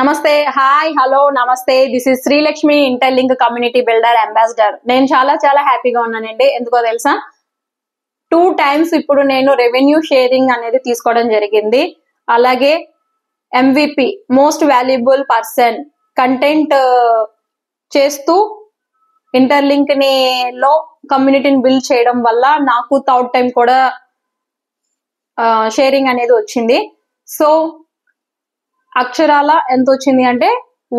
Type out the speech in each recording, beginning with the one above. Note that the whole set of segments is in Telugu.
నమస్తే, హాయ్, హలో, నమస్తే. This is Srilakshmi, interlink community builder ambassador. నేను చాలా హ్యాపీగా ఉన్నానండి. ఎందుకో తెలుసా, 2 times ఇప్పుడు నేను రెవెన్యూ షేరింగ్ అనేది తీసుకోవడం జరిగింది. అలాగే MVP most valuable person content చేస్తూ ఇంటర్లింక్ లో కమ్యూనిటీని బిల్డ్ చేయడం వల్ల నాకు 3rd time కూడా షేరింగ్ అనేది వచ్చింది. సో అక్షరాల ఎంత వచ్చింది అంటే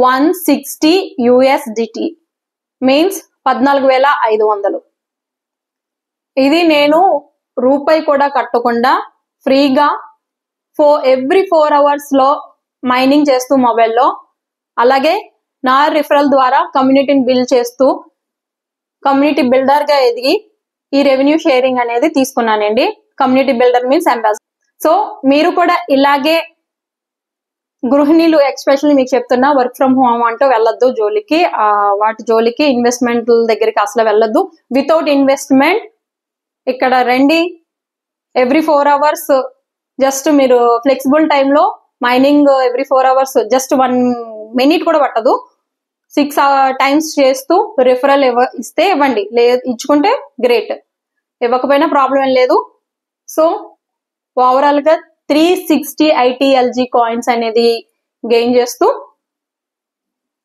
160 USDT మీన్స్ 14,500. ఇది నేను రూపాయి కూడా కట్టకుండా ఫ్రీగా ఎవ్రీ 4 hours లో మైనింగ్ చేస్తూ మొబైల్లో, అలాగే నా రిఫరల్ ద్వారా కమ్యూనిటీని బిల్డ్ చేస్తూ కమ్యూనిటీ బిల్డర్ గా ఎదిగి ఈ రెవెన్యూ షేరింగ్ అనేది తీసుకున్నానండి. Community builder means ambassador. So మీరు కూడా ఇలాగే గృహిణీలు ఎక్స్పెషల్లీ మీకు చెప్తున్నా, వర్క్ ఫ్రమ్ హోమ్ అంటూ వెళ్ళొద్దు జోలికి, వాటి జోలికి ఇన్వెస్ట్మెంట్ దగ్గరికి అసలు వెళ్ళొద్దు. వితౌట్ ఇన్వెస్ట్మెంట్ ఇక్కడ రండి. ఎవ్రీ 4 hours జస్ట్ మీరు ఫ్లెక్సిబుల్ టైంలో mining every 4 hours just 1 minute కూడా పట్టదు. 6 times చేస్తూ రిఫరల్ ఇస్తే ఇవ్వండి, ఇచ్చుకుంటే గ్రేట్, ఇవ్వకపోయినా ప్రాబ్లం ఏం లేదు. సో ఓవరాల్ గా 360 ITLG కాయిన్స్ అనేది గెయిన్ చేస్తూ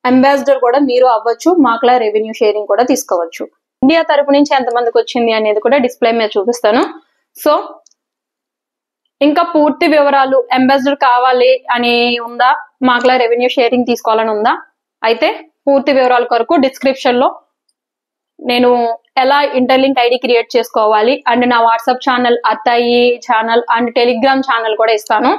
అంబాసిడర్ కూడా మీరు అవ్వచ్చు. మాకులా రెవెన్యూ షేరింగ్ కూడా తీసుకోవచ్చు. ఇండియా తరపు నుంచి ఎంతమందికి వచ్చింది అనేది కూడా డిస్ప్లే మీద చూపిస్తాను. సో ఇంకా పూర్తి వివరాలు, అంబాసిడర్ కావాలి అని ఉందా, మాకులా రెవెన్యూ షేరింగ్ తీసుకోవాలని ఉందా, అయితే పూర్తి వివరాల కొరకు డిస్క్రిప్షన్ లో నేను ఎలా ఇంటర్లింక్ ఐడి క్రియేట్ చేసుకోవాలి అండ్ నా WhatsApp channel, Arattai channel and Telegram channel కూడా ఇస్తాను.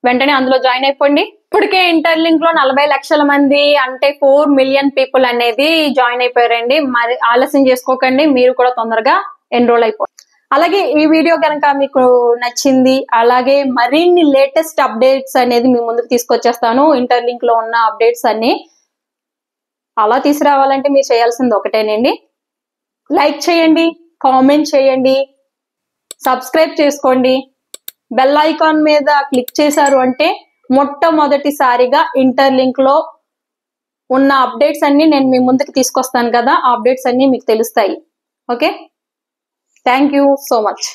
వెంటనే అందులో జాయిన్ అయిపోండి. ఇప్పటికే ఇంటర్లింక్ లో 40 లక్షల మంది అంటే 4 million people అనేది జాయిన్ అయిపోయారండి. మరి ఆలస్యం చేసుకోకండి, మీరు కూడా తొందరగా ఎన్రోల్ అయిపోండి. అలాగే ఈ వీడియో కనుక మీకు నచ్చింది, అలాగే మరిన్ని లేటెస్ట్ అప్డేట్స్ అనేది మీ ముందుకు తీసుకొచ్చేస్తాను. ఇంటర్లింక్ లో ఉన్న అప్డేట్స్ అన్ని అలా తీసుకురావాలంటే మీరు చేయాల్సింది ఒకటేనండి, లైక్ చేయండి, కామెంట్ చేయండి, సబ్స్క్రైబ్ చేసుకోండి. బెల్ ఐకాన్ మీద క్లిక్ చేశారు అంటే మొట్టమొదటిసారిగా ఇంటర్లింక్ లో ఉన్న అప్డేట్స్ అన్ని నేను మీ ముందుకు తీసుకొస్తాను కదా, ఆ అప్డేట్స్ అన్ని మీకు తెలుస్తాయి. Okay, thank you so much.